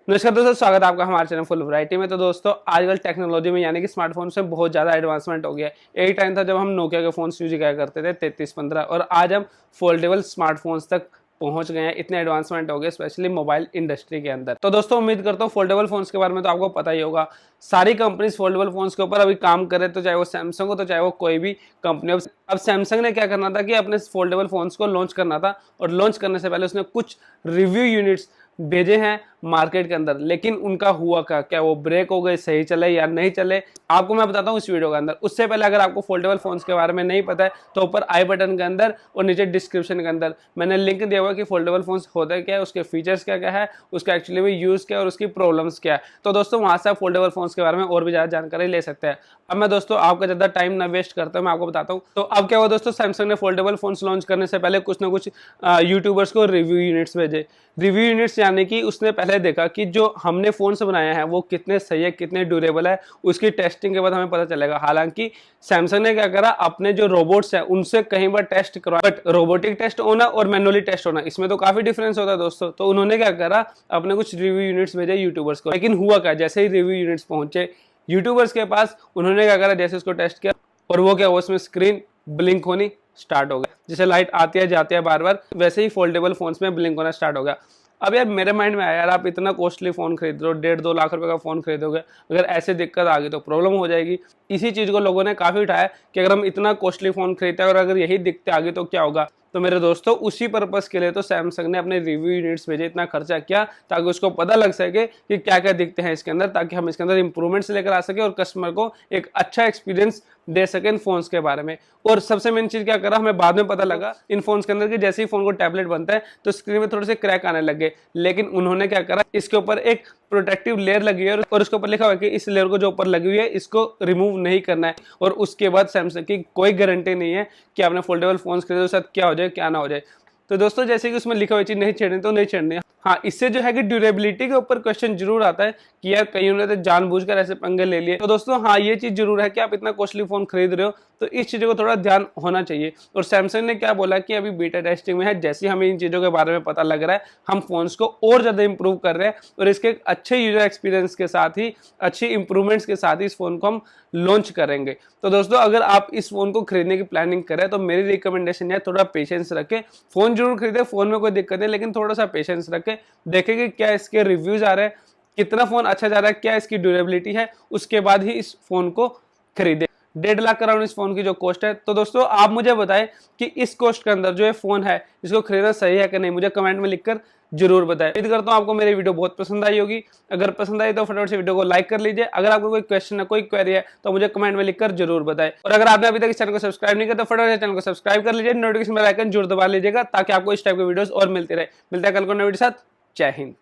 नमस्कार दोस्तों, स्वागत है आपका हमारे चैनल फुल वैरायटी में। तो दोस्तों आजकल टेक्नोलॉजी में यानी कि स्मार्टफोन्स में बहुत ज़्यादा एडवांसमेंट हो गया है। एक टाइम था जब हम नोकिया के फ़ोन्स यूज किया करते थे 3315, और आज हम फोल्डेबल स्मार्टफोन्स तक पहुंच गए हैं। इतने एडवांसमेंट हो गए स्पेशली मोबाइल इंडस्ट्री के अंदर। तो दोस्तों उम्मीद करता हूँ फोल्डेबल फोन्स के बारे में तो आपको पता ही होगा। सारी कंपनीज फोल्डेबल फोन्स के ऊपर अभी काम कर रहे, तो चाहे वो सैमसंग हो तो चाहे वो कोई भी कंपनी हो। अब सैमसंग ने क्या करना था कि अपने फोल्डेबल फोन्स को लॉन्च करना था, और लॉन्च करने से पहले उसने कुछ रिव्यू यूनिट्स भेजे हैं मार्केट के अंदर। लेकिन उनका हुआ क्या वो ब्रेक हो गए, सही चले या नहीं चले, आपको मैं बताता हूँ इस वीडियो के अंदर। उससे पहले अगर आपको फोल्डेबल फोन्स के बारे में नहीं पता है तो ऊपर आई बटन के अंदर और नीचे डिस्क्रिप्शन के अंदर मैंने लिंक दिया हुआ है कि फोल्डेबल फोन्स होता क्या है, उसके फीचर्स क्या क्या है, उसका एक्चुअली में यूज क्या है और उसकी प्रॉब्लम्स क्या है। तो दोस्तों वहां से आप फोल्डेबल फोन्स के बारे में और भी ज्यादा जानकारी ले सकते हैं। अब मैं दोस्तों आपका ज्यादा टाइम ना वेस्ट करता हूं, मैं आपको बताता हूं। तो अब क्या हुआ दोस्तों, सैमसंग ने फोल्डेबल फोन्स लॉन्च करने से पहले कुछ ना कुछ यूट्यूबर्स को रिव्यू यूनिट्स भेजे। रिव्यू यूनिट्स यानी कि उसने पहले देखा कि जो हमने फोन से बनाया है वो कितने सही है, कितने ड्यूरेबल है, उसकी टेस्टिंग के बाद हमें पता चलेगा। हालांकि सैमसंग ने क्या करा, अपने जो रोबोट्स है उनसे कई बार टेस्ट करवाया, बट रोबोटिक टेस्ट होना और मैनुअली टेस्ट होना इसमें तो काफी डिफरेंस होता है दोस्तों। तो उन्होंने क्या करा, अपने कुछ रिव्यू यूनिट्स भेजे यूट्यूबर्स को। लेकिन हुआ क्या, जैसे ही रिव्यू यूनिट्स पहुंचे यूट्यूबर्स के पास, उन्होंने क्या करा, जैसे उसको टेस्ट किया और वो क्या हुआ, उसमें स्क्रीन ब्लिंक होनी स्टार्ट हो गया। जैसे लाइट आती है जाती है बार बार, वैसे ही फोल्डेबल फोन्स में ब्लिंक होना स्टार्ट हो गया। अब यार मेरे माइंड में आया, यार आप इतना कॉस्टली फोन खरीद रहे हो, 1.5-2 लाख रुपए का फोन खरीदोगे, अगर ऐसे दिक्कत आ गई तो प्रॉब्लम हो जाएगी। इसी चीज को लोगों ने काफी उठाया कि अगर हम इतना कॉस्टली फोन खरीदते हैं और अगर यही दिक्कत आ गई तो क्या होगा। तो मेरे दोस्तों उसी पर्पस के लिए तो सैमसंग ने अपने रिव्यू यूनिट्स भेजे, इतना खर्चा किया ताकि उसको पता लग सके कि क्या क्या दिखते हैं इसके अंदर, ताकि हम इसके अंदर इंप्रूवमेंट्स लेकर आ सके और कस्टमर को एक अच्छा एक्सपीरियंस दे सके इन फोन्स के बारे में। और सबसे मेन चीज क्या करा, हमें बाद में पता लगा इन फोन्स के अंदर कि जैसे ही फोन को टैबलेट बनता है तो स्क्रीन में थोड़े से क्रैक आने लगे। लेकिन उन्होंने क्या करा, इसके ऊपर एक प्रोटेक्टिव लेयर लगी है और उसके ऊपर लिखा हुआ है कि इस लेयर को जो ऊपर लगी हुई है इसको रिमूव नहीं करना है। और उसके बाद सैमसंग की कोई गारंटी नहीं है कि आपने फोल्डेबल फोन्स खरीदे उसके साथ क्या हो जाए क्या ना हो जाए। तो दोस्तों जैसे कि उसमें लिखा हुआ चीज नहीं छेड़नी तो नहीं छेड़नी। हाँ, इससे जो है कि ड्यूरेबिलिटी के ऊपर क्वेश्चन जरूर आता है कि यार कहीं उन्होंने तो जानबूझकर ऐसे पंगे ले लिए। तो दोस्तों हाँ, ये चीज जरूर है कि आप इतना कॉस्टली फोन खरीद रहे हो तो इस चीजों को थोड़ा ध्यान होना चाहिए। और सैमसंग ने क्या बोला कि अभी बीटा टेस्टिंग में है, जैसे ही हमें इन चीजों के बारे में पता लग रहा है हम फोन्स को और ज्यादा इंप्रूव कर रहे हैं और इसके अच्छे यूजर एक्सपीरियंस के साथ ही अच्छी इंप्रूवमेंट्स के साथ ही इस फोन को हम लॉन्च करेंगे। तो दोस्तों अगर आप इस फोन को खरीदने की प्लानिंग करें तो मेरी रिकमेंडेशन है थोड़ा पेशेंस रखें। फोन जरूर खरीदे, फोन में कोई दिक्कत नहीं, लेकिन थोड़ा सा पेशेंस रखें, देखें कि क्या इसके रिव्यूज आ रहे हैं, कितना फोन अच्छा जा रहा है, क्या इसकी ड्यूरेबिलिटी है, उसके बाद ही इस फोन को खरीदे। 1.5 लाख अराउंड इस फोन की जो कॉस्ट है। तो दोस्तों आप मुझे बताएं कि इस कॉस्ट के अंदर जो ये फोन है इसको खरीदना सही है कि नहीं, मुझे कमेंट में लिखकर जरूर बताएं। उम्मीद करता हूं आपको मेरी वीडियो बहुत पसंद आई होगी। अगर पसंद आई तो फटाफट से वीडियो को लाइक कर लीजिए। अगर आपको कोई क्वेश्चन है, कोई क्वेरी है तो मुझे कमेंट में लिखकर जरूर बताएं। और अगर आपने अभी तक इस चैनल को सब्सक्राइब नहीं किया तो फटाफट से चैनल को सब्सक्राइब कर लीजिए, नोटिफिकेशन बेल आइकन जरूर दबा लीजिएगा ताकि आपको इस टाइप की वीडियोस और मिलती रहे। मिलता है कल को नई वीडियो के साथ। जय हिंद।